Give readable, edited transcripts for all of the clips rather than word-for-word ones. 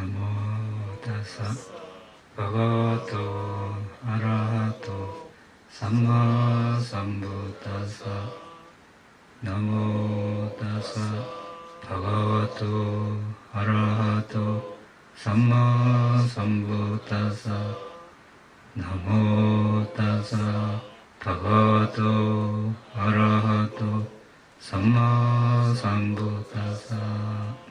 나모 타사 바가와토 아라하토 삼마 삼부타사 나모 타사 바가와토 아라하토 삼마 삼부타사 나모 타사 바가와토 아라하토 삼마 삼부타사.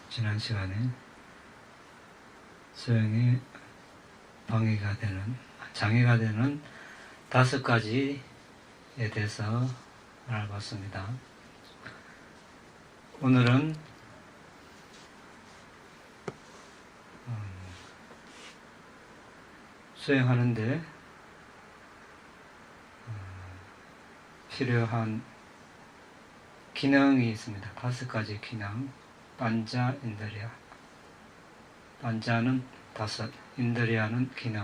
지난 시간에 수행에 방해가 되는, 장애가 되는 5가지에 대해서 알아봤습니다. 오늘은 수행하는데 필요한 기능이 있습니다. 5가지 기능. 반자, 인드리야. 반자는 5, 인드리야는 기능.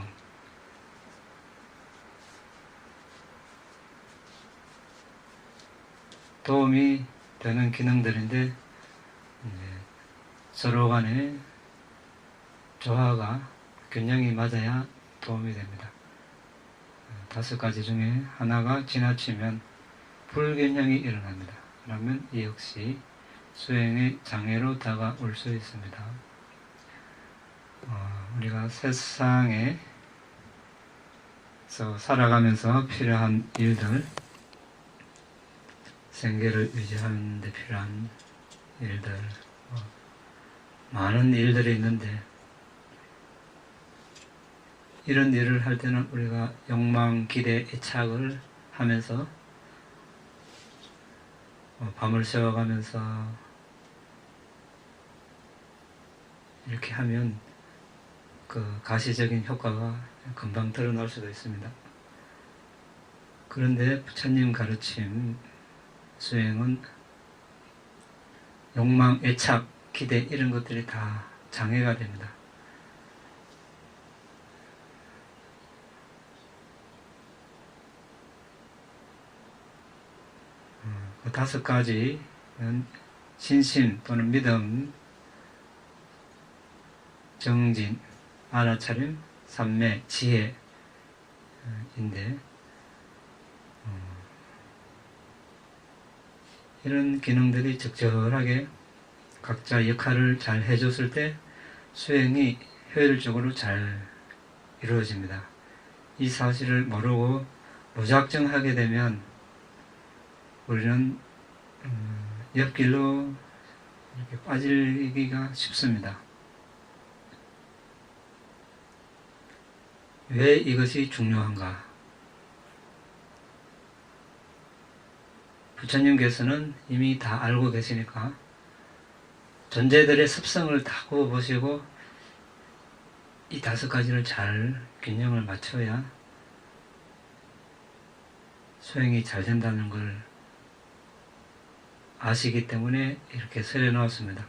도움이 되는 기능들인데 서로 간에 조화가, 균형이 맞아야 도움이 됩니다. 5가지 중에 하나가 지나치면 불균형이 일어납니다. 그러면 이 역시 수행의 장애로 다가올 수 있습니다. 우리가 세상에서 살아가면서 필요한 일들, 생계를 유지하는 데 필요한 일들, 많은 일들이 있는데 이런 일을 할 때는 우리가 욕망, 기대, 애착을 하면서 밤을 새워가면서 이렇게 하면 그 가시적인 효과가 금방 드러날 수도 있습니다. 그런데 부처님 가르침 수행은 욕망, 애착, 기대 이런 것들이 다 장애가 됩니다. 그 5가지는 신심 또는 믿음, 정진, 알아차림, 삼매, 지혜인데 이런 기능들이 적절하게 각자 역할을 잘 해줬을 때 수행이 효율적으로 잘 이루어집니다. 이 사실을 모르고 무작정 하게 되면 우리는 옆길로 이렇게 빠지기가 쉽습니다. 왜 이것이 중요한가? 부처님께서는 이미 다 알고 계시니까 존재들의 습성을 다 굽어보시고 이 5가지를 잘 균형을 맞춰야 수행이 잘 된다는 걸 아시기 때문에 이렇게 설해 놓았습니다.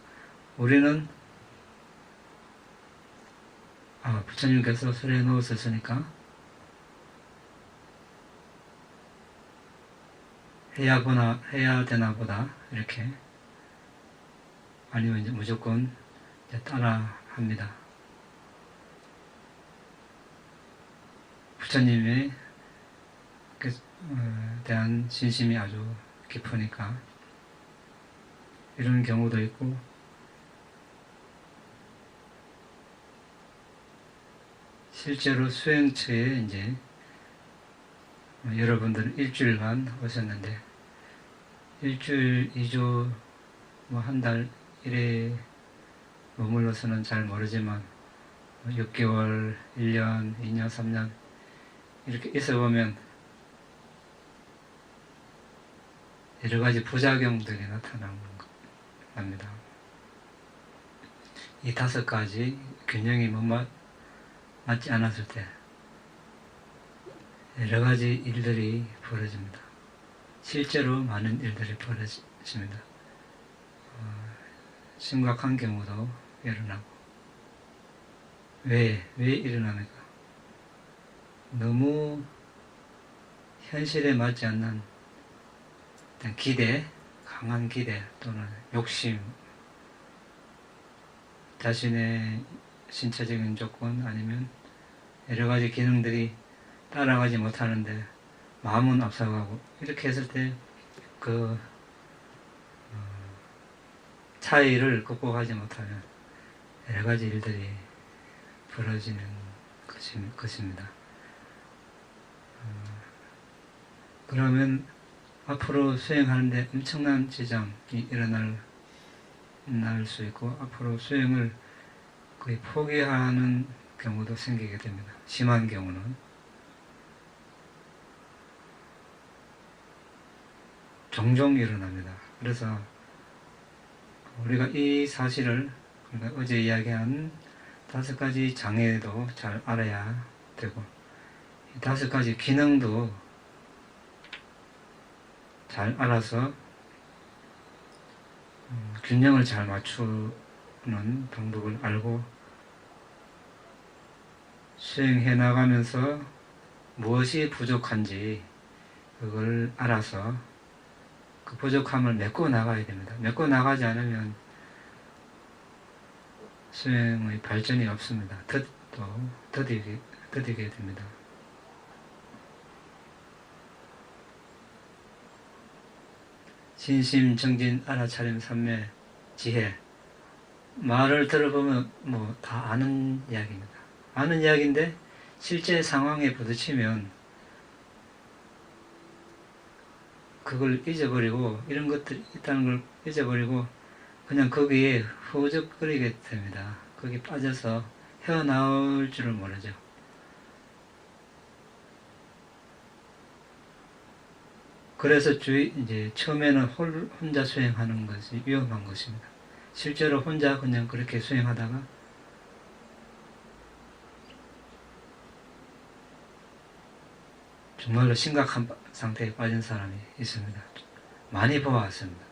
우리는 부처님께서 설해 놓으셨으니까 해야 되나 보다 이렇게, 아니면 이제 무조건 이제 따라 합니다. 부처님에 대한 신심이 아주 깊으니까 이런 경우도 있고, 실제로 수행처에 이제 여러분들은 일주일간 오셨는데 1주일, 2주, 한 달 이래 머물러서는 잘 모르지만 6개월, 1년, 2년, 3년 이렇게 있어보면 여러 가지 부작용들이 나타납니다. 이 5가지 균형이 맞지 않았을 때 여러 가지 일들이 벌어집니다. 실제로 많은 일들이 벌어집니다. 심각한 경우도 일어나고. 왜 일어납니까? 너무 현실에 맞지 않는 어떤 기대, 강한 기대 또는 욕심, 자신의 신체적인 조건 아니면 여러 가지 기능들이 따라가지 못하는데 마음은 앞서가고, 이렇게 했을 때 그 차이를 극복하지 못하면 여러 가지 일들이 벌어지는 것입니다. 그러면 앞으로 수행하는데 엄청난 지장이 일어날 수 있고, 앞으로 수행을 거의 포기하는 경우도 생기게 됩니다. 심한 경우는. 종종 일어납니다. 그래서 우리가 이 사실을, 그러니까 어제 이야기한 5가지 장애도 잘 알아야 되고, 이 5가지 기능도 잘 알아서 균형을 잘 맞추는 방법을 알고 수행해 나가면서 무엇이 부족한지 그걸 알아서 그 부족함을 메꿔 나가야 됩니다. 메꿔 나가지 않으면 수행의 발전이 없습니다. 더디게 됩니다. 신심, 정진, 알아차림, 삼매, 지혜. 말을 들어보면 뭐 다 아는 이야기입니다. 아는 이야기인데 실제 상황에 부딪히면 그걸 잊어버리고, 이런 것들이 있다는 걸 잊어버리고 그냥 거기에 허우적거리게 됩니다. 거기에 빠져서 헤어나올 줄을 모르죠. 그래서 이제 처음에는 혼자 수행하는 것이 위험한 것입니다. 실제로 혼자 그냥 그렇게 수행하다가 정말로 심각한 상태에 빠진 사람이 있습니다. 많이 보아왔습니다.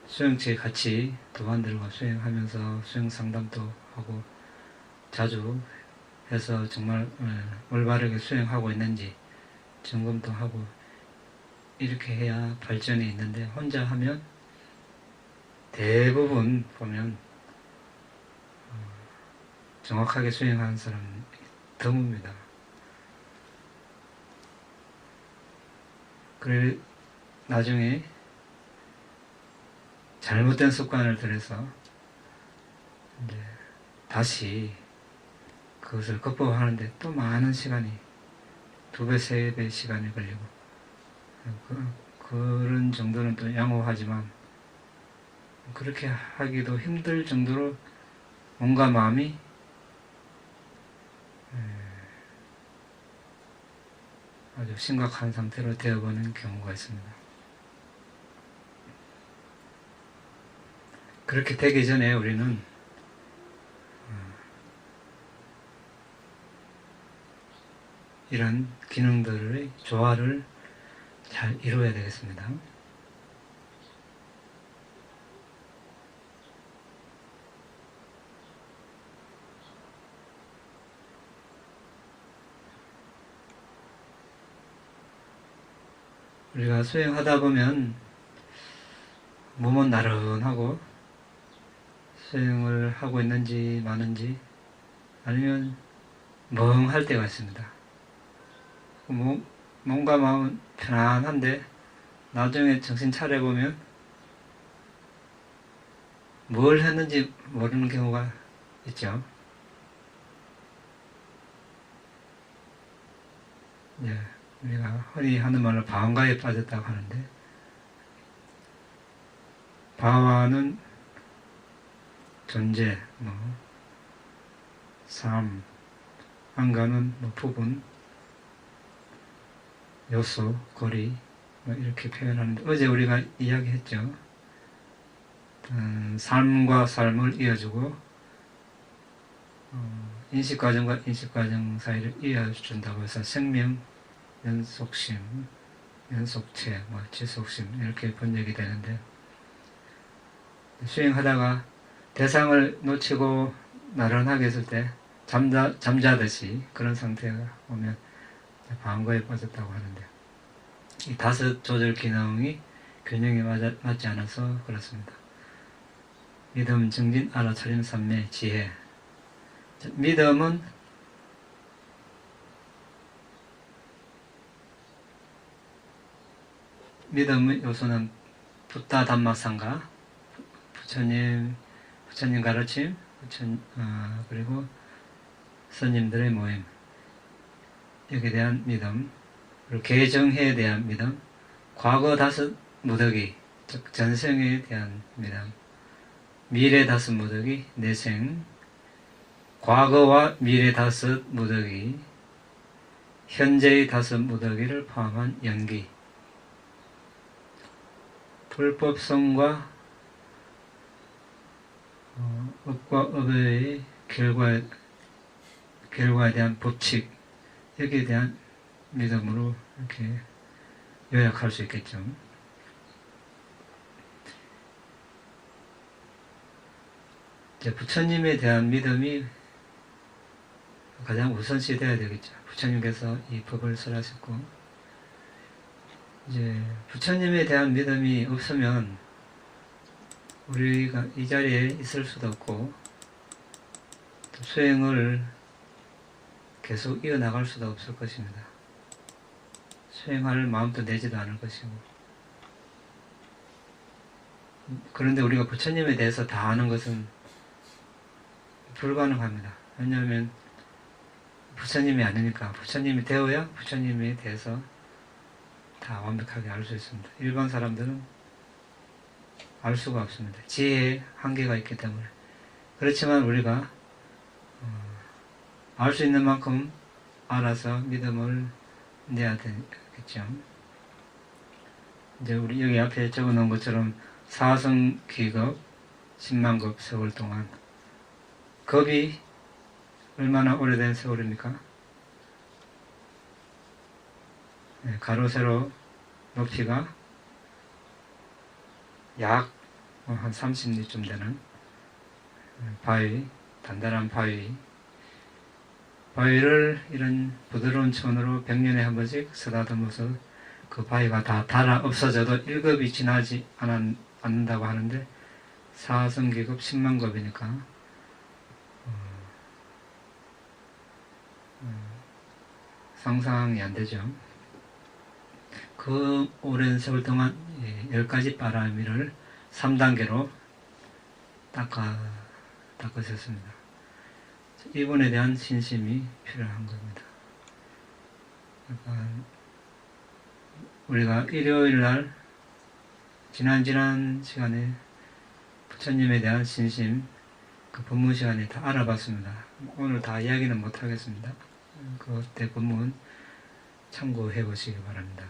수행체에 같이 도반들과 수행하면서 수행 상담도 하고 자주 해서 정말 올바르게 수행하고 있는지 점검도 하고, 이렇게 해야 발전이 있는데, 혼자 하면 대부분 보면 정확하게 수행하는 사람은 드뭅니다. 그래 나중에 잘못된 습관을 들여서 이제 다시 그것을 극복하는데 또 많은 시간이, 2배, 3배 시간이 걸리고, 그런 정도는 또 양호하지만 그렇게 하기도 힘들 정도로 몸과 마음이 아주 심각한 상태로 되어버리는 경우가 있습니다. 그렇게 되기 전에 우리는 이런 기능들의 조화를 잘 이루어야 되겠습니다. 우리가 수행하다 보면 몸은 나른하고 수행을 하고 있는지 마는지, 아니면 멍할 때가 있습니다. 몸과 마음은 편안한데 나중에 정신 차려보면 뭘 했는지 모르는 경우가 있죠. 예, 우리가 흔히 하는 말로 방가에 빠졌다고 하는데, 바와는 존재, 삶, 안가는 부분, 요소, 거리, 이렇게 표현하는데, 어제 우리가 이야기했죠. 삶과 삶을 이어주고 인식과정과 인식과정 사이를 이어준다고 해서 생명, 연속심, 연속체, 지속심 이렇게 번역이 되는데, 수행하다가 대상을 놓치고 나른하게 했을 때 잠자듯이 그런 상태가 오면 방거에 빠졌다고 하는데, 이 다섯 조절 기능이 균형에 맞지 않아서 그렇습니다. 믿음, 정진, 알아차림, 삼매, 지혜. 믿음은 믿음의 요소는 붓다 담마상가, 부처님 가르침, 그리고 스님들의 모임, 여기에 대한 믿음, 그리고 개정회에 대한 믿음, 과거 다섯 무더기, 즉 전생에 대한 믿음, 미래 다섯 무더기, 내생, 과거와 미래 다섯 무더기, 현재의 다섯 무더기를 포함한 연기, 불법성과 업과 업의 결과에 대한 법칙, 여기에 대한 믿음으로 이렇게 요약할 수 있겠죠. 이제 부처님에 대한 믿음이 가장 우선시 되어야 되겠죠. 부처님께서 이 법을 설하셨고, 이제 부처님에 대한 믿음이 없으면 우리가 이 자리에 있을 수도 없고, 또 수행을 계속 이어나갈 수도 없을 것입니다. 수행할 마음도 내지도 않을 것이고. 그런데 우리가 부처님에 대해서 다 아는 것은 불가능합니다. 왜냐하면 부처님이 아니니까. 부처님이 되어야 부처님에 대해서 다 완벽하게 알 수 있습니다. 일반 사람들은 알 수가 없습니다. 지혜에 한계가 있기 때문에. 그렇지만 우리가 알 수 있는 만큼 알아서 믿음을 내야 되겠죠. 이제 우리 여기 앞에 적어 놓은 것처럼 사성귀급 10만급 세월 동안, 급이 얼마나 오래된 세월입니까? 가로 세로 높이가 약 한 30리쯤 되는 바위, 단단한 바위를 이런 부드러운 천으로 100년에 한 번씩 쓰다듬어서 그 바위가 다 닳아 없어져도 1급이 지나지 않는다고 하는데, 사성기급 10만급이니까 상상이 안 되죠. 그 오랜 세월 동안 10가지 바라미를 3단계로 닦으셨습니다. 이분에 대한 신심이 필요한 겁니다. 그러니까 우리가 일요일날 지난 시간에 부처님에 대한 신심, 그 법문 시간에 다 알아봤습니다. 오늘 다 이야기는 못하겠습니다. 그때 법문 참고해 보시기 바랍니다.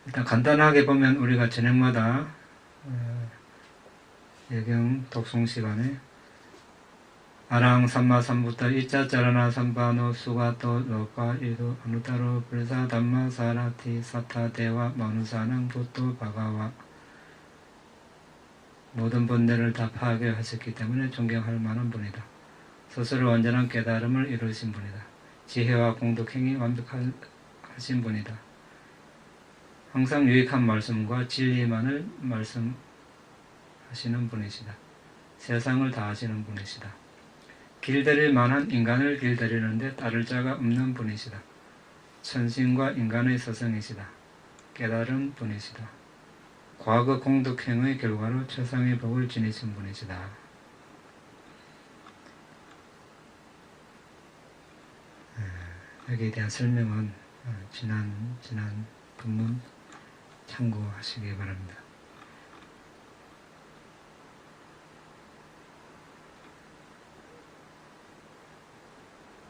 일단 간단하게 보면 우리가 저녁마다 예경 독송 시간에 아랑 삼마 삼부타 이자 짜라나 삼바노 수가토 로파 이도 아누타로 불사 담마 사라티 사타 대와 마누사는 부토 바가와, 모든 번뇌를 다 파괴하셨기 때문에 존경할 만한 분이다. 스스로 완전한 깨달음을 이루신 분이다. 지혜와 공덕행이 완벽하신 분이다. 항상 유익한 말씀과 진리만을 말씀하시는 분이시다. 세상을 다하시는 분이시다. 길들일 만한 인간을 길들이는데 따를 자가 없는 분이시다. 천신과 인간의 스승이시다. 깨달은 분이시다. 과거 공덕행의 결과로 최상의 복을 지니신 분이시다. 여기에 대한 설명은 지난 본문 참고하시기 바랍니다.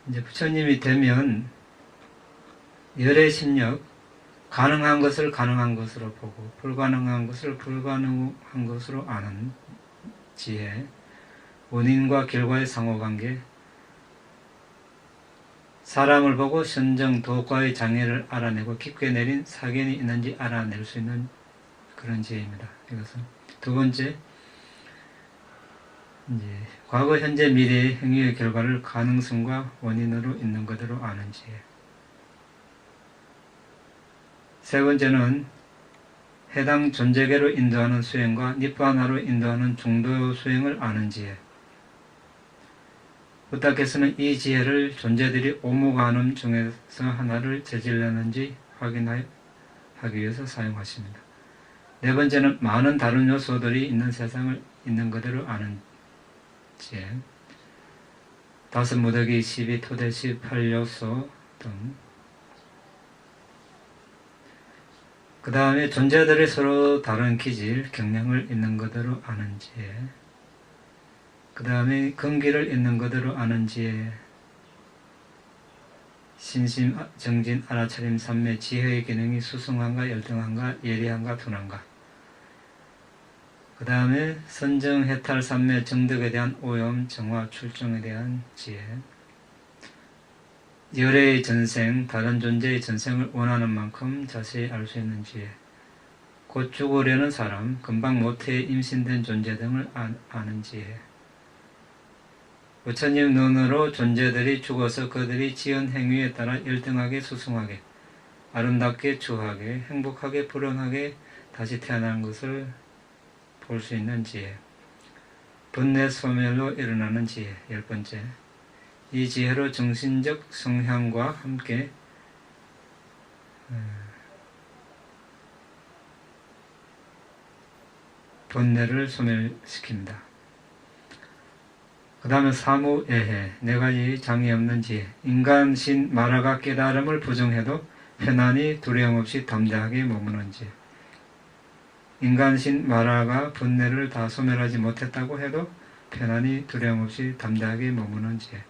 이제 부처님이 되면 열의 심력, 가능한 것을 가능한 것으로 보고 불가능한 것을 불가능한 것으로 아는 지혜, 원인과 결과의 상호관계, 사람을 보고 선정, 도과의 장애를 알아내고 깊게 내린 사견이 있는지 알아낼 수 있는 그런 지혜입니다. 이것은 두 번째, 이제 과거, 현재, 미래의 행위의 결과를 가능성과 원인으로 있는 그대로 아는 지혜. 세 번째는 해당 존재계로 인도하는 수행과 니바나로 인도하는 중도 수행을 아는 지혜. 부타께서는 이 지혜를 존재들이 오무가늠 중에서 하나를 제질하는지 확인하기 위해서 사용하십니다. 네 번째는 많은 다른 요소들이 있는 세상을 있는 그대로 아는 지혜. 다섯 무더기 12 토대 18요소 등. 그 다음에 존재들이 서로 다른 기질, 경향을 있는 그대로 아는 지혜. 그 다음에 근기를 있는 그대로 아는 지혜. 신심, 정진, 알아차림, 삼매, 지혜의 기능이 수승한가, 열등한가, 예리한가, 둔한가. 그 다음에 선정, 해탈, 삼매, 정득에 대한 오염, 정화, 출중에 대한 지혜. 열애의 전생, 다른 존재의 전생을 원하는 만큼 자세히 알 수 있는 지혜. 곧 죽으려는 사람, 금방 모태에 임신된 존재 등을 아는 지혜. 부처님 눈으로 존재들이 죽어서 그들이 지은 행위에 따라 열등하게 수승하게, 아름답게 추하게, 행복하게 불행하게 다시 태어나는 것을 볼 수 있는 지혜. 번뇌 소멸로 일어나는 지혜. 열 번째. 이 지혜로 정신적 성향과 함께 번뇌를 소멸시킵니다. 그 다음에 사무예해, 네 가지 장애 없는 지혜. 인간 신 마라가 깨달음을 부정해도 편안히 두려움 없이 담대하게 머무는 지혜. 인간 신 마라가 번뇌를 다 소멸하지 못했다고 해도 편안히 두려움 없이 담대하게 머무는 지혜.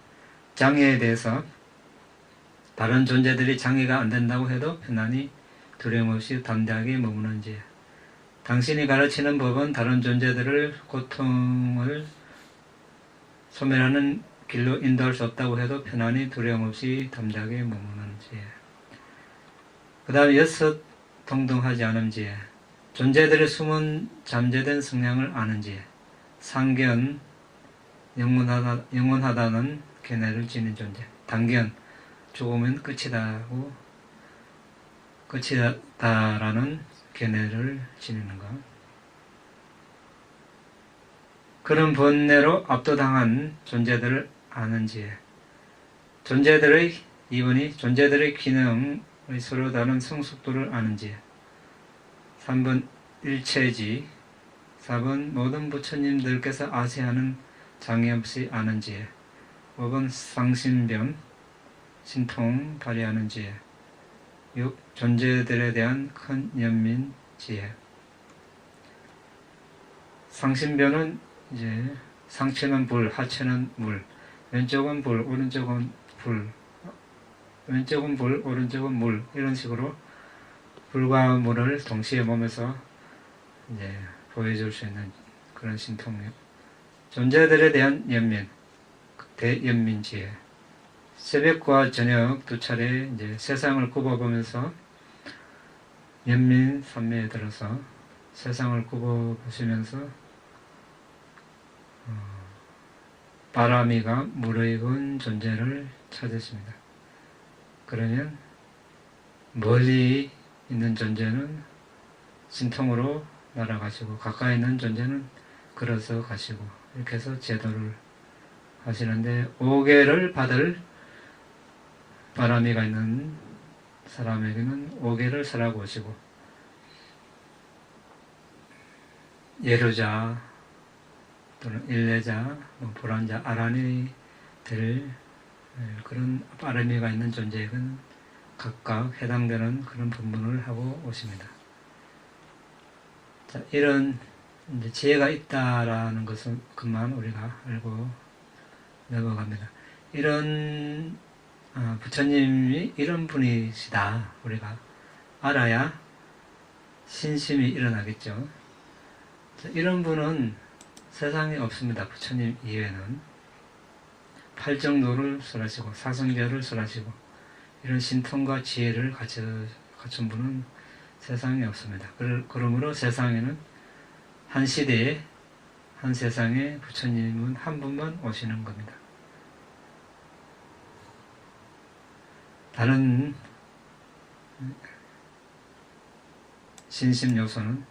장애에 대해서 다른 존재들이 장애가 안 된다고 해도 편안히 두려움 없이 담대하게 머무는 지혜. 당신이 가르치는 법은 다른 존재들을 고통을 소멸하는 길로 인도할 수 없다고 해도 편안히 두려움 없이 담대하게 머무는 지혜. 그 다음에 여섯 동등하지 않은 지혜. 존재들의 숨은 잠재된 성향을 아는 지혜. 상견, 영원하다는 견해를 지닌 존재. 단견, 죽으면 끝이다라는 견해를 지니는 것. 그런 번뇌로 압도당한 존재들을 아는 지혜. 존재들의 기능의 서로 다른 성숙도를 아는 지혜. 3번 일체지. 4번 모든 부처님들께서 아세하는 장애 없이 아는 지혜. 5번 상신변, 신통 발휘하는 지혜. 6. 존재들에 대한 큰 연민 지혜. 상신변은 이제 상체는 불, 하체는 물, 왼쪽은 불, 오른쪽은 불, 왼쪽은 불, 오른쪽은 물, 이런 식으로 불과 물을 동시에 몸에서 이제 보여줄 수 있는 그런 신통력. 존재들에 대한 연민, 대연민지혜. 새벽과 저녁 두 차례 이제 세상을 굽어보면서 연민 삼매에 들어서 세상을 굽어보시면서 바람이가 무르익은 존재를 찾으십니다. 그러면 멀리 있는 존재는 신통으로 날아가시고 가까이 있는 존재는 걸어서 가시고 이렇게 해서 제도를 하시는데 오계를 받을 바람이가 있는 사람에게는 오계를 설하고 오시고 예루자 또는 일례자, 불안자, 아란이 될 그런 바람이가 있는 존재에게는 각각 해당되는 그런 분분을 하고 오십니다. 자, 이런 이제 지혜가 있다라는 것은 그만 우리가 알고 넘어갑니다. 이런 부처님이 이런 분이시다 우리가 알아야 신심이 일어나겠죠. 자, 이런 분은 세상에 없습니다. 부처님 이외에는. 팔정도를 설하시고 사성별을 설하시고 이런 신통과 지혜를 갖춘 분은 세상에 없습니다. 그러므로 세상에는 한 시대에 한 세상에 부처님은 한 분만 오시는 겁니다. 다른 신심 요소는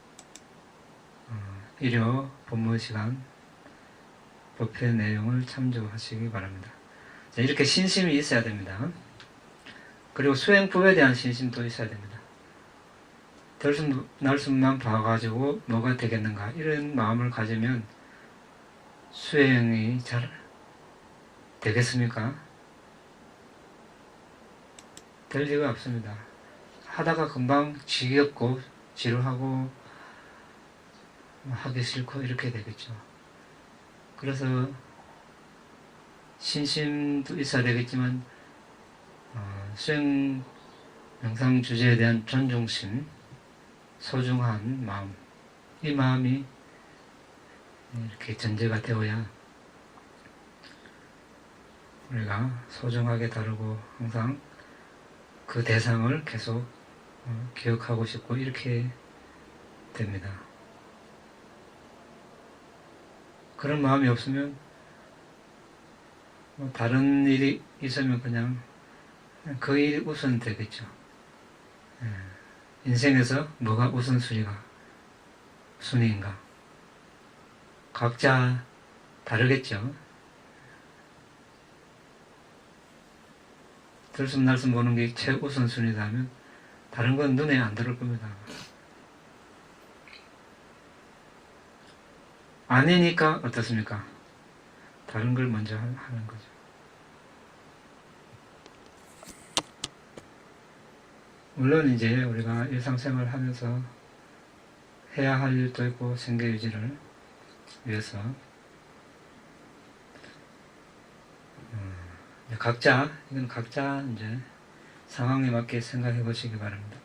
일요 본문 시간 법회 내용을 참조하시기 바랍니다. 자, 이렇게 신심이 있어야 됩니다. 그리고 수행법에 대한 신심도 있어야 됩니다. 들숨 날숨만 봐가지고 뭐가 되겠는가 이런 마음을 가지면 수행이 잘 되겠습니까? 될 리가 없습니다. 하다가 금방 지겹고 지루하고 하기 싫고 이렇게 되겠죠. 그래서 신심도 있어야 되겠지만 수행 명상 주제에 대한 존중심, 소중한 마음, 이 마음이 이렇게 전제가 되어야 우리가 소중하게 다루고 항상 그 대상을 계속 기억하고 싶고 이렇게 됩니다. 그런 마음이 없으면 다른 일이 있으면 그냥 그 일이 우선 되겠죠. 인생에서 뭐가 순위인가? 각자 다르겠죠. 들숨날숨 보는 게 최우선순위다 하면 다른 건 눈에 안 들어올 겁니다. 아니니까 어떻습니까? 다른 걸 먼저 하는 거죠. 물론 이제 우리가 일상생활 하면서 해야 할 일도 있고 생계유지를 위해서 이건 각자 이제 상황에 맞게 생각해 보시기 바랍니다.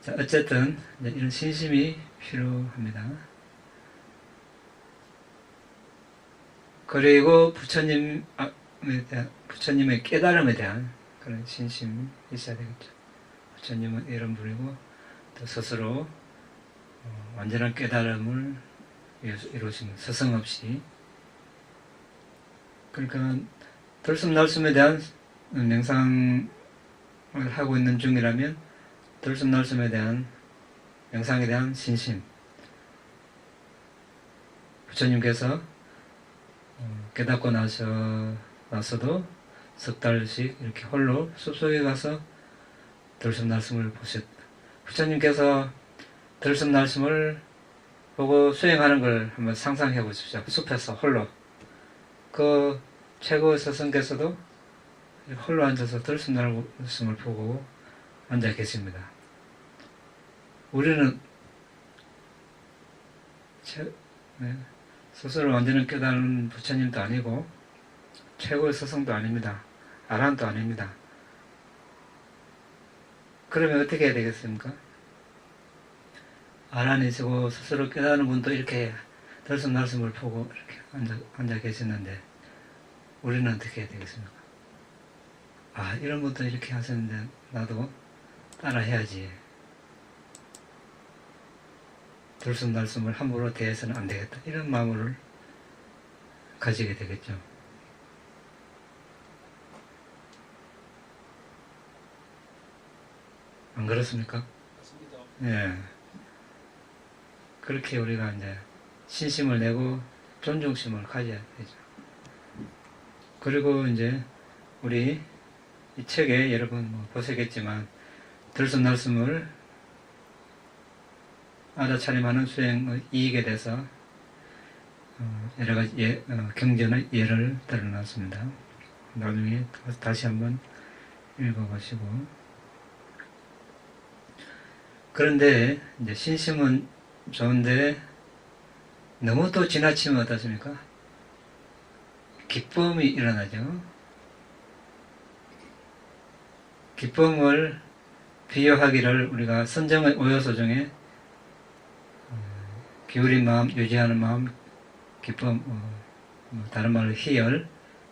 자, 어쨌든 이런 신심이 필요합니다. 그리고 부처님의 깨달음에 대한 그런 신심이 있어야 되겠죠. 부처님은 이런 분이고 또 스스로 완전한 깨달음을 이루신 스승 없이, 그러니까 들숨날숨에 대한 명상을 하고 있는 중이라면 들숨날숨에 대한 명상에 대한 신심, 부처님께서 깨닫고 나서도 석 달씩 이렇게 홀로 숲속에 가서 들숨날숨을 보셨다. 부처님께서 들숨날숨을 보고 수행하는 걸 한번 상상해 보십시오. 숲에서 홀로. 그 최고의 스승께서도 홀로 앉아서 들숨날숨을 보고 앉아 계십니다. 우리는 스스로 완전히 깨달은 부처님도 아니고 최고의 스승도 아닙니다. 아란도 아닙니다. 그러면 어떻게 해야 되겠습니까? 아란이시고 스스로 깨달은 분도 이렇게 들숨날숨을 보고 이렇게 앉아 계시는데 우리는 어떻게 해야 되겠습니까? 아, 이런 분도 이렇게 하셨는데 나도 따라 해야지. 들숨날숨을 함부로 대해서는 안 되겠다. 이런 마음을 가지게 되겠죠. 안 그렇습니까? 맞습니다. 예. 그렇게 우리가 이제 신심을 내고 존중심을 가져야 되죠. 그리고 이제 우리 이 책에 여러분 보시겠지만 들숨날숨을 알아차림하는 수행의 이익에 대해서 여러 가지 경전의 예를 들어놨습니다. 나중에 다시 한번 읽어보시고. 그런데 이제 신심은 좋은데 너무 또 지나치면 어떻습니까? 기쁨이 일어나죠. 기쁨을 비유하기를 우리가 선정의 오요소 중에 기울인 마음, 유지하는 마음, 기쁨, 다른 말로 희열,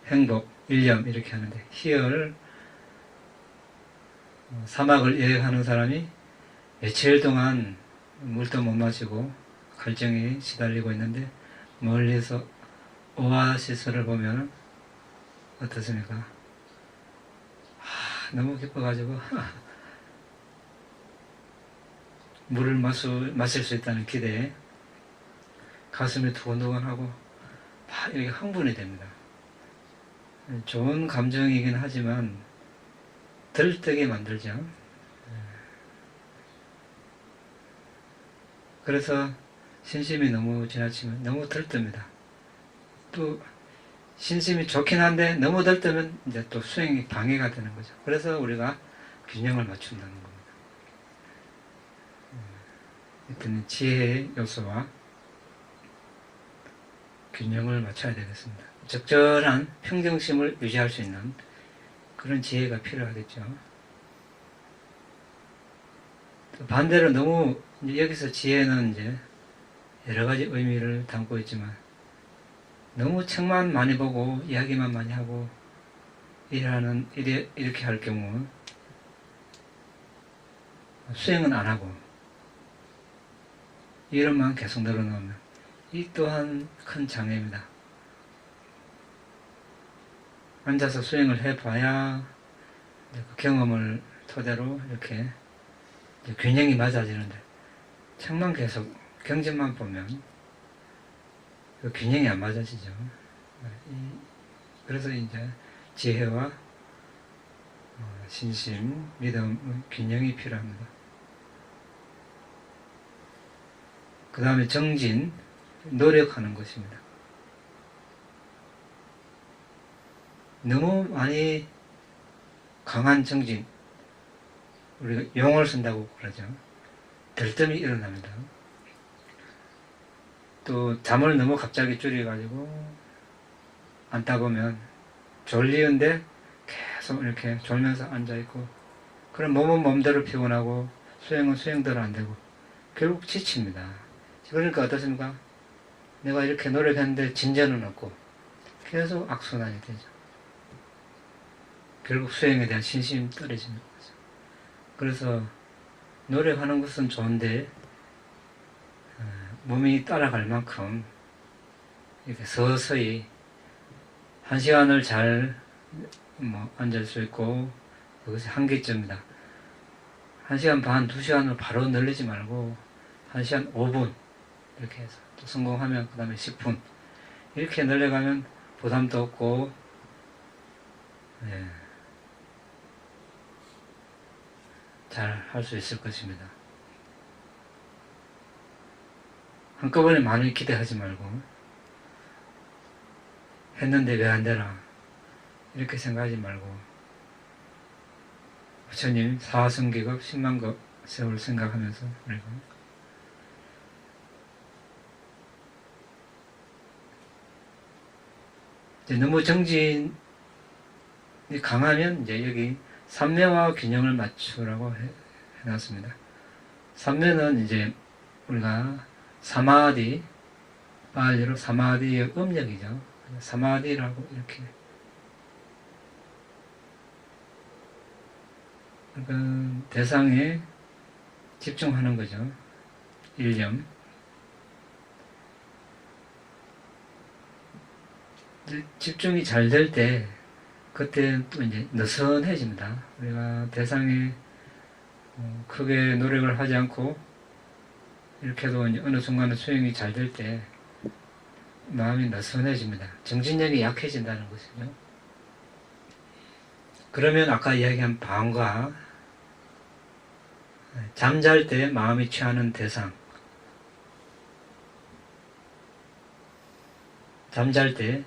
행복, 일념 이렇게 하는데, 희열, 사막을 여행하는 사람이 며칠 동안 물도 못 마시고 갈증에 시달리고 있는데 멀리서 오아시스를 보면 어떻습니까? 너무 기뻐가지고 물을 마실 수 있다는 기대에 가슴이 두근두근하고 막 이렇게 흥분이 됩니다. 좋은 감정이긴 하지만 들뜨게 만들죠. 그래서 신심이 너무 지나치면 너무 들뜹니다. 또 신심이 좋긴 한데 너무 들뜨면 이제 또 수행이 방해가 되는 거죠. 그래서 우리가 균형을 맞춘다는 겁니다. 일단 지혜의 요소와 균형을 맞춰야 되겠습니다. 적절한 평정심을 유지할 수 있는 그런 지혜가 필요하겠죠. 반대로 너무 여기서 지혜는 이제 여러 가지 의미를 담고 있지만 너무 책만 많이 보고 이야기만 많이 하고 이렇게 할 경우 수행은 안 하고 이론만 계속 늘어놓으면 이 또한 큰 장애입니다. 앉아서 수행을 해봐야 그 경험을 토대로 이렇게 균형이 맞아지는데 책만 계속 경전만 보면 그 균형이 안 맞아지죠. 그래서 이제 지혜와 신심, 믿음, 균형이 필요합니다. 그 다음에 정진, 노력하는 것입니다. 너무 많이 강한 정진, 우리가 용을 쓴다고 그러죠. 들뜸이 일어납니다. 또 잠을 너무 갑자기 줄여가지고 앉다 보면 졸리는데 계속 이렇게 졸면서 앉아있고, 그럼 몸은 몸대로 피곤하고 수행은 수행대로 안 되고 결국 지칩니다. 그러니까 어떻습니까? 내가 이렇게 노력했는데 진전은 없고 계속 악순환이 되죠. 결국 수행에 대한 신심이 떨어지는 거죠. 그래서 노력하는 것은 좋은데 몸이 따라갈 만큼 이렇게 서서히 1시간을 잘 앉을 수 있고, 그것이 한계점이다. 1시간 반, 2시간을 바로 늘리지 말고 1시간 5분 이렇게 해서 또 성공하면 그 다음에 10분 이렇게 늘려가면 부담도 없고 잘 할 수 있을 것입니다. 한꺼번에 많이 기대하지 말고 했는데 왜 안 되나 이렇게 생각하지 말고 부처님 사성기급 10만급 세월 생각하면서 그리고 너무 정진이 강하면 이제 여기 삼매와 균형을 맞추라고 해놨습니다. 삼매는 이제 우리가 사마디, 발리로 사마디의 음력이죠. 사마디라고 이렇게. 그러니까 대상에 집중하는 거죠. 일념. 집중이 잘 될 때, 그때 또 이제 느슨해집니다. 우리가 대상에 크게 노력을 하지 않고, 이렇게 해도 이제 어느 순간에 수행이 잘 될 때, 마음이 느슨해집니다. 정진력이 약해진다는 것이죠. 그러면 아까 이야기한 방과, 잠잘 때 마음이 취하는 대상, 잠잘 때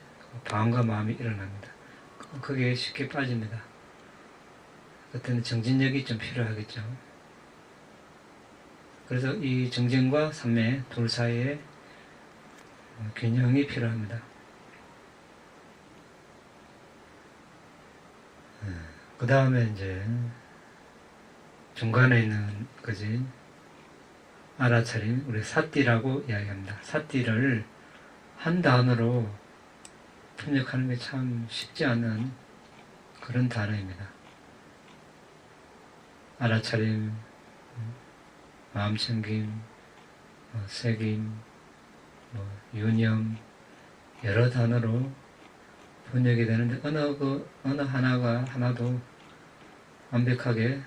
방과 마음이 일어납니다. 그게 쉽게 빠집니다. 그때는 정진력이 좀 필요하겠죠. 그래서 이 정진과 삼매 둘 사이에 균형이 필요합니다. 그 다음에 이제 중간에 있는 거지 알아차림, 우리 사띠라고 이야기합니다. 사띠를 한 단어로 번역하는 게 참 쉽지 않은 그런 단어입니다. 알아차림, 마음챙김, 새김, 유념, 여러 단어로 번역이 되는데 어느 하나도 완벽하게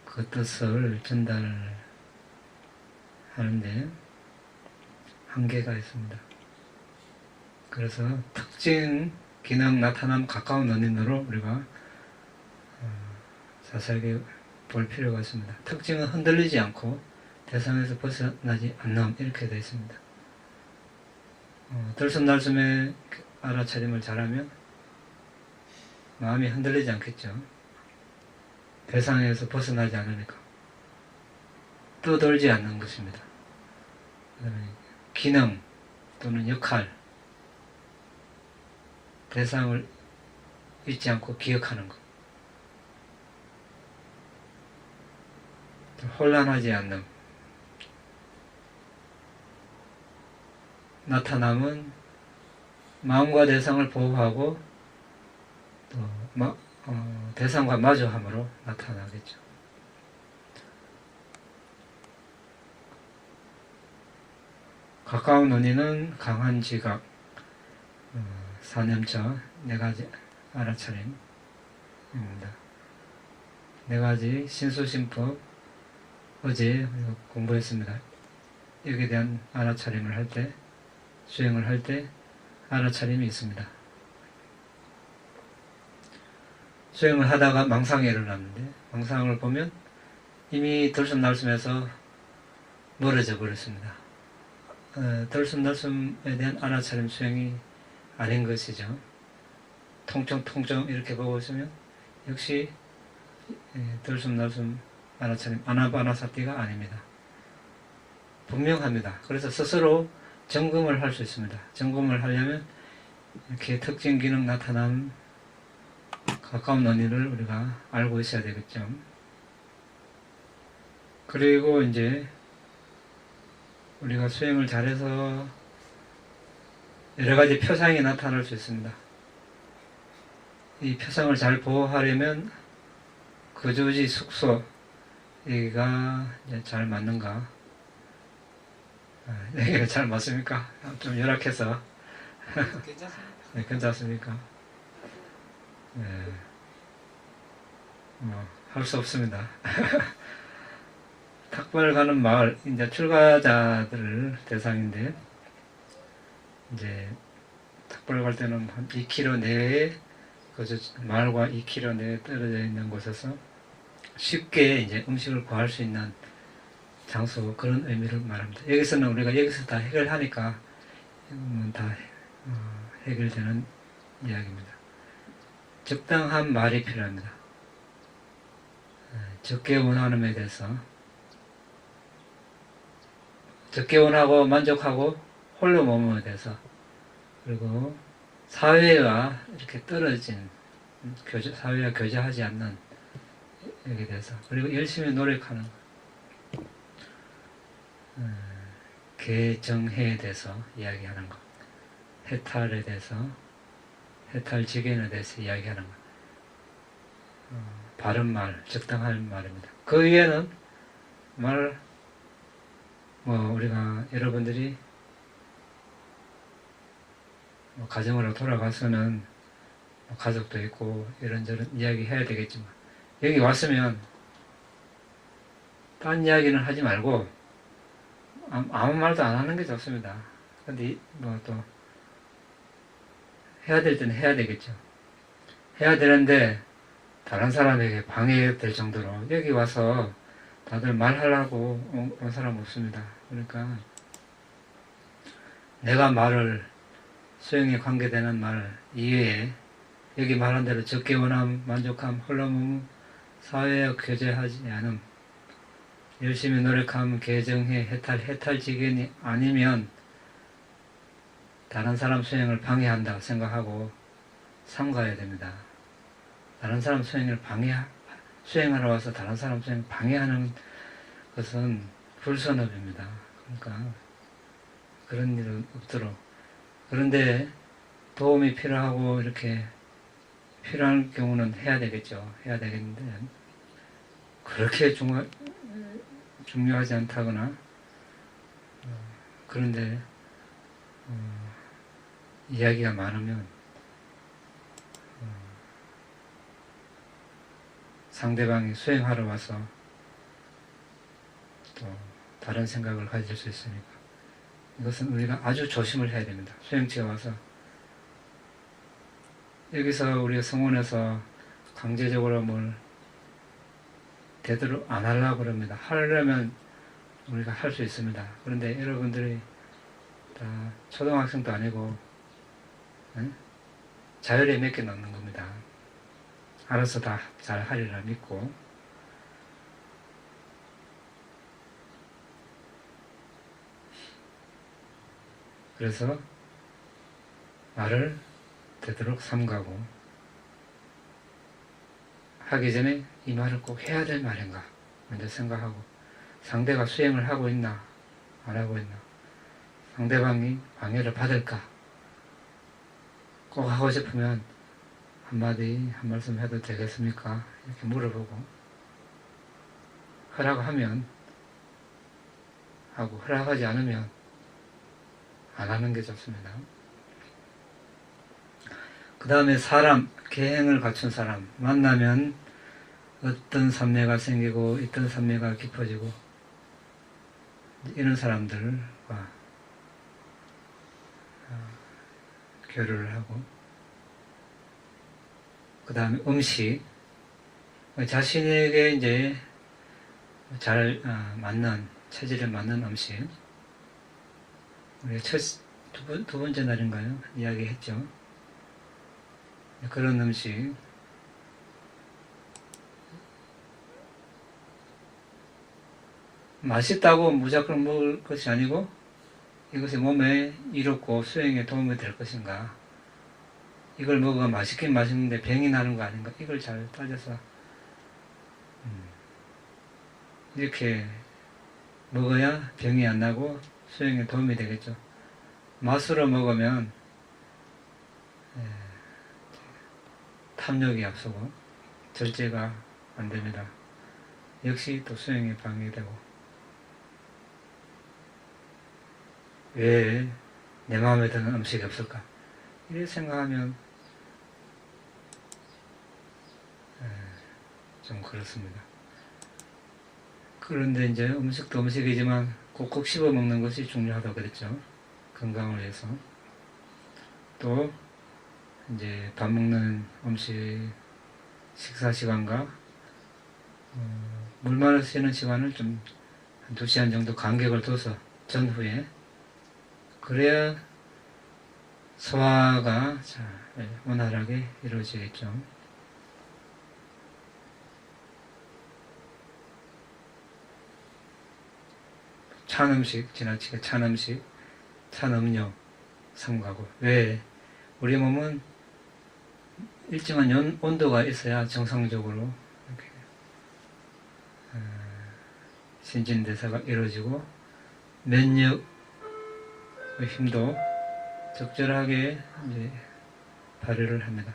그 뜻을 전달하는데 한계가 있습니다. 그래서 특징, 기능, 나타남, 가까운 원인으로 우리가 자세하게 볼 필요가 있습니다. 특징은 흔들리지 않고 대상에서 벗어나지 않는 이렇게 되어 있습니다. 들숨날숨에 알아차림을 잘하면 마음이 흔들리지 않겠죠. 대상에서 벗어나지 않으니까 떠돌지 않는 것입니다. 그다음에 기능 또는 역할, 대상을 잊지 않고 기억하는 것. 혼란하지 않는. 나타남은 마음과 대상을 보호하고 또 대상과 마주함으로 나타나겠죠. 가까운 원인은 강한 지각, 사념자, 네 가지 알아차림입니다. 네 가지 신수심법 어제 공부했습니다. 여기에 대한 알아차림을 할 때, 수행을 할 때 알아차림이 있습니다. 수행을 하다가 망상이 일어났는데 망상을 보면 이미 들숨날숨해서 멀어져 버렸습니다. 들숨날숨에 대한 알아차림 수행이 아닌 것이죠. 통증 이렇게 보고 있으면 역시 들숨날숨 알아차림 아나파나사티가 아닙니다. 분명합니다. 그래서 스스로 점검을 할 수 있습니다. 점검을 하려면 이렇게 특징, 기능, 나타남, 가까운 원인을 우리가 알고 있어야 되겠죠. 그리고 이제 우리가 수행을 잘해서 여러 가지 표상이 나타날 수 있습니다. 이 표상을 잘 보호하려면 거주지, 숙소, 여기가 이제 잘 맞는가? 여기가 잘 맞습니까? 좀 열악해서. 괜찮습니다. 네, 괜찮습니까? 네. 할 수 없습니다. 탁발 가는 마을, 이제 출가자들 대상인데, 이제 탁발 갈 때는 한 2km 내에, 마을과 2km 내에 떨어져 있는 곳에서 쉽게 이제 음식을 구할 수 있는 장소, 그런 의미를 말합니다. 여기서는 우리가 여기서 다 해결하니까, 다 해결되는 이야기입니다. 적당한 말이 필요합니다. 적게 원하는에 대해서 적게 원하고 만족하고 홀로 머무에 대해서, 그리고 사회와 이렇게 떨어진 사회와 교제하지 않는 여기에 대해서, 그리고 열심히 노력하는 개정해에 대해서 이야기하는 것, 해탈에 대해서, 해탈지견에 대해서 이야기하는 것, 바른 말, 적당한 말입니다. 그 위에는 우리가 여러분들이 가정으로 돌아가서는 가족도 있고 이런저런 이야기 해야 되겠지만, 여기 왔으면 딴 이야기는 하지 말고 아무 말도 안 하는 게 좋습니다. 근데 또 해야 될 때는 해야 되겠죠. 해야 되는데 다른 사람에게 방해될 정도로 여기 와서 다들 말하려고 온 사람 없습니다. 그러니까 내가 수행에 관계되는 말 이외에 여기 말한 대로 적게 원함, 만족함, 홀로몸, 사회와 교제하지 않음, 열심히 노력함, 개정해, 해탈지견이 아니면 다른 사람 수행을 방해한다 생각하고 삼가야 됩니다. 다른 사람 수행하러 와서 다른 사람 수행 방해하는 것은 불선업입니다. 그러니까 그런 일은 없도록. 그런데 도움이 필요하고 이렇게 필요한 경우는 해야 되겠죠. 해야 되겠는데 그렇게 중요하지 않다거나, 그런데 이야기가 많으면 상대방이 수행하러 와서 또 다른 생각을 가질 수 있으니까 이것은 우리가 아주 조심을 해야 됩니다. 수행치에 와서 여기서 우리가 성원에서 강제적으로 뭘 되도록 안 하려고 그럽니다. 하려면 우리가 할 수 있습니다. 그런데 여러분들이 다 초등학생도 아니고 자율에 몇 개 넣는 겁니다. 알아서 다 잘 하리라 믿고 그래서 말을 되도록 삼가고 하기 전에 이 말을 꼭 해야 될 말인가 먼저 생각하고 상대가 수행을 하고 있나 안 하고 있나 상대방이 방해를 받을까 꼭 하고 싶으면 한마디 한 말씀 해도 되겠습니까? 이렇게 물어보고 허락하면 하고 허락하지 않으면 안 하는 게 좋습니다. 그 다음에 사람, 계행을 갖춘 사람 만나면 어떤 삼매가 생기고 어떤 삼매가 깊어지고 이런 사람들과 교류를 하고 그 다음에 음식 자신에게 이제 잘 맞는 체질에 맞는 음식 우리가 두 번째 날인가요? 이야기했죠. 그런 음식 맛있다고 무조건 먹을 것이 아니고 이것이 몸에 이롭고 수행에 도움이 될 것인가 이걸 먹으면 맛있긴 맛있는데 병이 나는 거 아닌가 이걸 잘 따져서 이렇게 먹어야 병이 안 나고 수행에 도움이 되겠죠. 맛으로 먹으면 탐욕이 앞서고 절제가 안 됩니다. 역시 또 수행에 방해되고 왜 내 마음에 드는 음식이 없을까? 이렇게 생각하면 좀 그렇습니다. 그런데 이제 음식도 음식이지만 꼭꼭 씹어 먹는 것이 중요하다고 그랬죠. 건강을 위해서. 또 이제 밥 먹는 음식 식사 시간과 물 마시는 시간을 좀 한 2시간 정도 간격을 둬서 전후에 그래야 소화가 잘 원활하게 이루어지겠죠. 찬 음식, 지나치게 찬 음식, 찬 음료 삼가고 왜? 우리 몸은 일정한 온도가 있어야 정상적으로 이렇게 신진대사가 이루어지고 면역의 힘도 적절하게 이제 발휘를 합니다.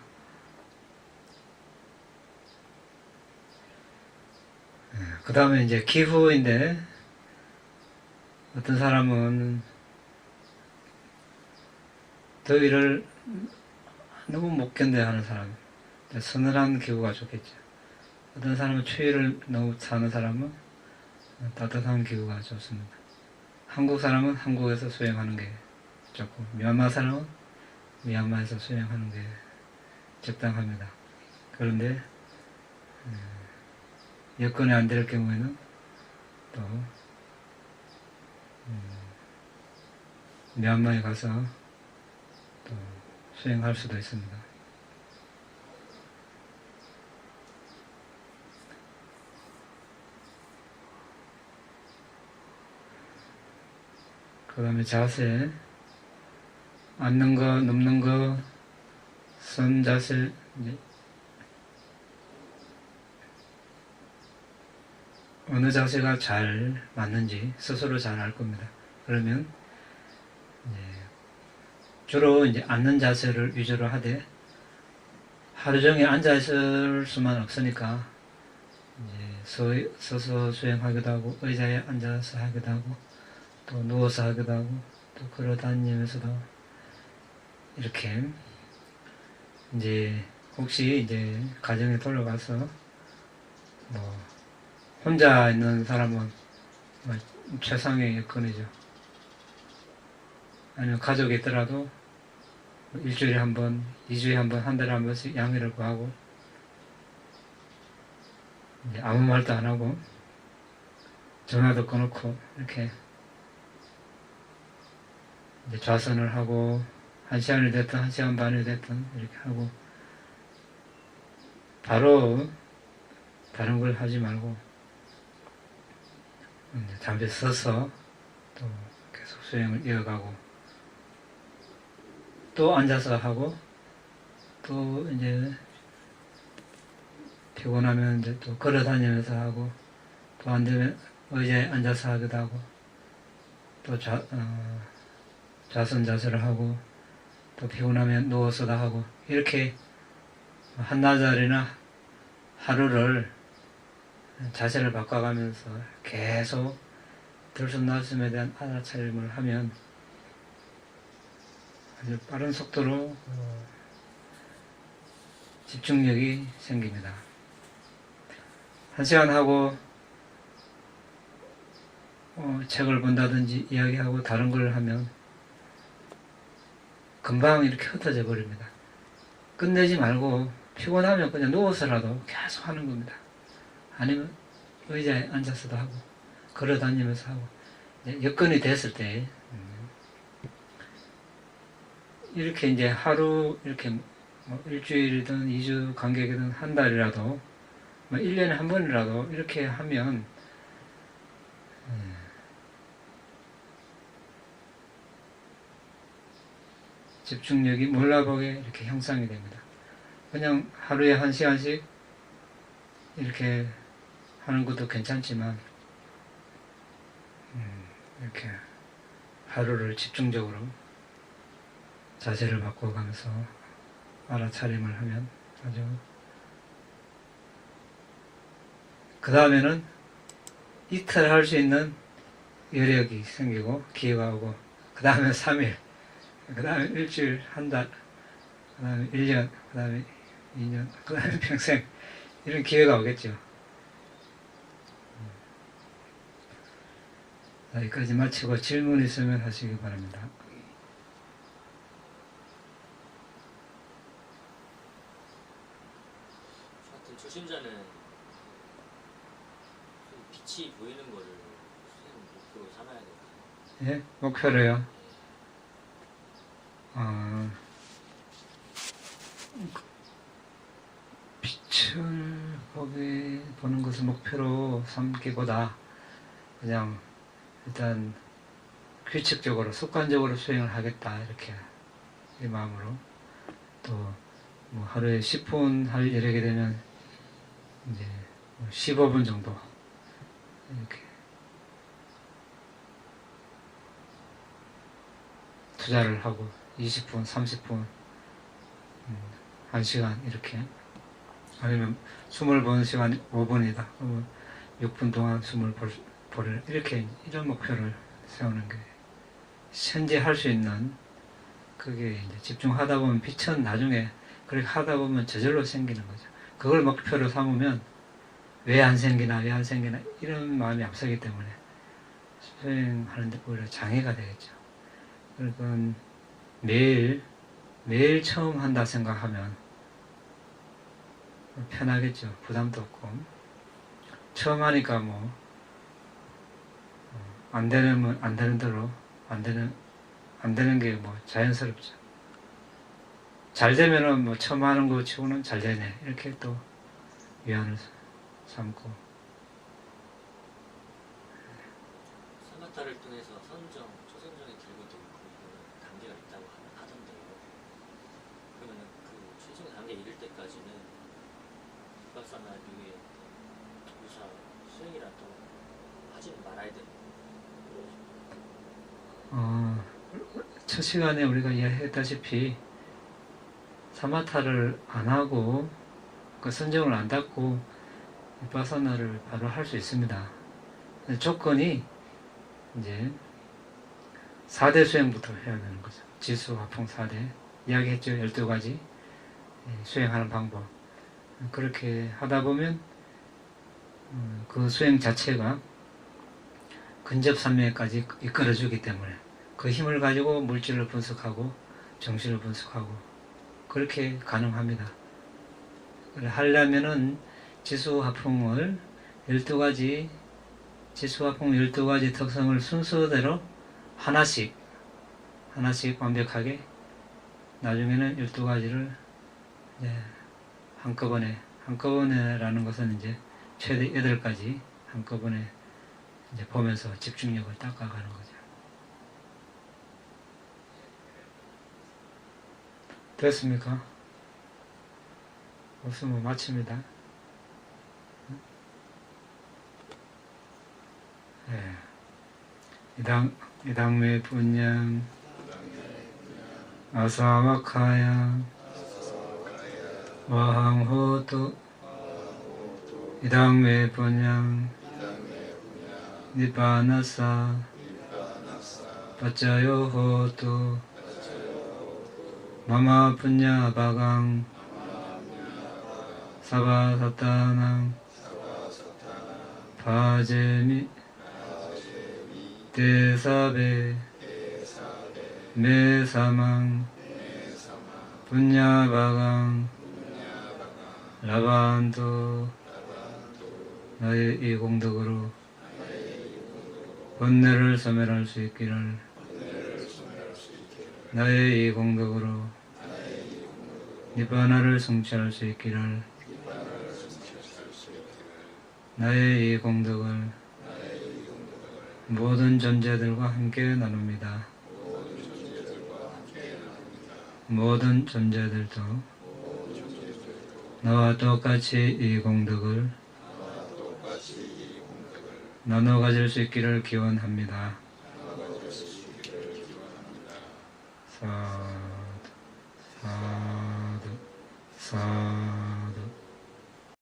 그 다음에 이제 기후인데 어떤 사람은 더위를 너무 못 견뎌하는 사람, 서늘한 기후가 좋겠죠. 어떤 사람은 추위를 너무 타는 사람은 따뜻한 기후가 좋습니다. 한국 사람은 한국에서 수행하는 게 좋고 미얀마 사람은 미얀마에서 수행하는 게 적당합니다. 그런데 여건이 안 될 경우에는 또 미얀마에 가서 또 수행할 수도 있습니다. 그 다음에 자세, 앉는 거, 눕는 거, 선 자세, 이제 어느 자세가 잘 맞는지 스스로 잘 알 겁니다. 그러면 주로 이제 앉는 자세를 위주로 하되 하루 종일 앉아 있을 수만 없으니까 이제 서서 수행하기도 하고 의자에 앉아서 하기도 하고 또 누워서 하기도 하고 또 걸어 다니면서도 이렇게 이제 혹시 이제 가정에 돌아가서 뭐 혼자 있는 사람은 뭐 최상의 여건이죠. 아니면 가족이 있더라도 일주일에 한 번, 2주에 한 번, 한 달에 한 번씩 양해를 구하고 이제 아무 말도 안 하고 전화도 꺼놓고 이렇게 이제 좌선을 하고 1시간이 됐든 1시간 반이 됐든 이렇게 하고 바로 다른 걸 하지 말고 이제 잠시 서서 또 계속 수행을 이어가고 또 앉아서 하고 또 이제 피곤하면 이제 또 걸어 다니면서 하고 또 안 되면 의자에 앉아서 하기도 하고 또 좌선자세를 하고 또 피곤하면 누워서도 하고 이렇게 한나절이나 하루를 자세를 바꿔가면서 계속 들숨날숨에 대한 알아차림을 하면 아주 빠른 속도로 집중력이 생깁니다. 1시간 하고 책을 본다든지 이야기하고 다른 걸 하면 금방 이렇게 흩어져 버립니다. 끝내지 말고 피곤하면 그냥 누워서라도 계속 하는 겁니다. 아니면 의자에 앉아서도 하고 걸어 다니면서 하고 여건이 됐을 때 이렇게 이제 하루 이렇게 뭐 일주일이든 2주 간격이든 한 달이라도 뭐 1년에 한 번이라도 이렇게 하면 집중력이 몰라보게 이렇게 형성이 됩니다. 그냥 하루에 1시간씩 이렇게 하는 것도 괜찮지만 이렇게 하루를 집중적으로 자세를 바꿔가면서 알아차림을 하면 아주 그 다음에는 이틀 할 수 있는 여력이 생기고 기회가 오고 그 다음에 3일 그 다음에 일주일, 한 달, 그 다음에 1년, 그 다음에 2년, 그 다음에 평생 이런 기회가 오겠죠. 여기까지 마치고 질문 있으면 하시기 바랍니다. 같은 초심자는 빛이 보이는 거를 목표로 삼아야 돼요. 예? 목표로요? 빛을 보는 것을 목표로 삼기보다 그냥 일단 규칙적으로 습관적으로 수행을 하겠다 이렇게 이 마음으로 또 뭐 하루에 10분 할 여력이 되면 이제 15분 정도 이렇게 투자를 하고 20분, 30분, 1시간 이렇게 아니면 숨을 보는 시간이 5분이다. 6분 동안 숨을 보를 이렇게 이런 목표를 세우는 게 현재 할 수 있는 그게 이제 집중하다 보면 빛은 나중에 그렇게 하다 보면 저절로 생기는 거죠. 그걸 목표로 삼으면 왜 안 생기나 이런 마음이 앞서기 때문에 수행하는데 오히려 장애가 되겠죠. 그러니까 매일 처음 한다 생각하면 편하겠죠. 부담도 없고 처음 하니까 뭐 안 되는 대로 안 되는 게 뭐 자연스럽죠. 잘 되면은 뭐 처음 하는 거 치고는 잘 되네 이렇게 또 위안을 삼고 사마타를 통해서 초선정이 들고도 그 단계가 있다고 하던데요. 그러면 그 최종 단계 이를 때까지는 비파사나 류의 유사 수행이라도 하지는 말아야 되는 첫 시간에 우리가 이야기했다시피 사마타를 안 하고 그 선정을 안 닫고 비파사나를 바로 할 수 있습니다. 조건이 이제 4대 수행부터 해야 되는 거죠. 지수, 화풍 4대 이야기했죠. 12가지 수행하는 방법. 그렇게 하다 보면 그 수행 자체가 근접산매까지 이끌어주기 때문에 그 힘을 가지고 물질을 분석하고 정신을 분석하고 그렇게 가능합니다. 하려면은 지수화풍을 12가지 지수화풍 12가지 특성을 순서대로 하나씩 완벽하게 나중에는 12가지를 한꺼번에라는 것은 이제 최대 8가지 한꺼번에 이제 보면서 집중력을 닦아가는 거죠. 됐습니까? 없으면 마칩니다. 이당매 분양 아사와카야 와항호도 이당매 분양 니바나사 빠짜요호도 마마 분야바강 사바사타낭 바제미 대사베 메사망 분야바강 라반도 나의 이 공덕으로 번뇌를 소멸할 수 있기를 나의 이 공덕으로 니바나를 성취할 수 있기를 나의 이 공덕을 모든 존재들과 함께 나눕니다. 모든 존재들도 나와 똑같이 이 공덕을 나눠 가질 수 있기를 기원합니다. 사두 사두 사두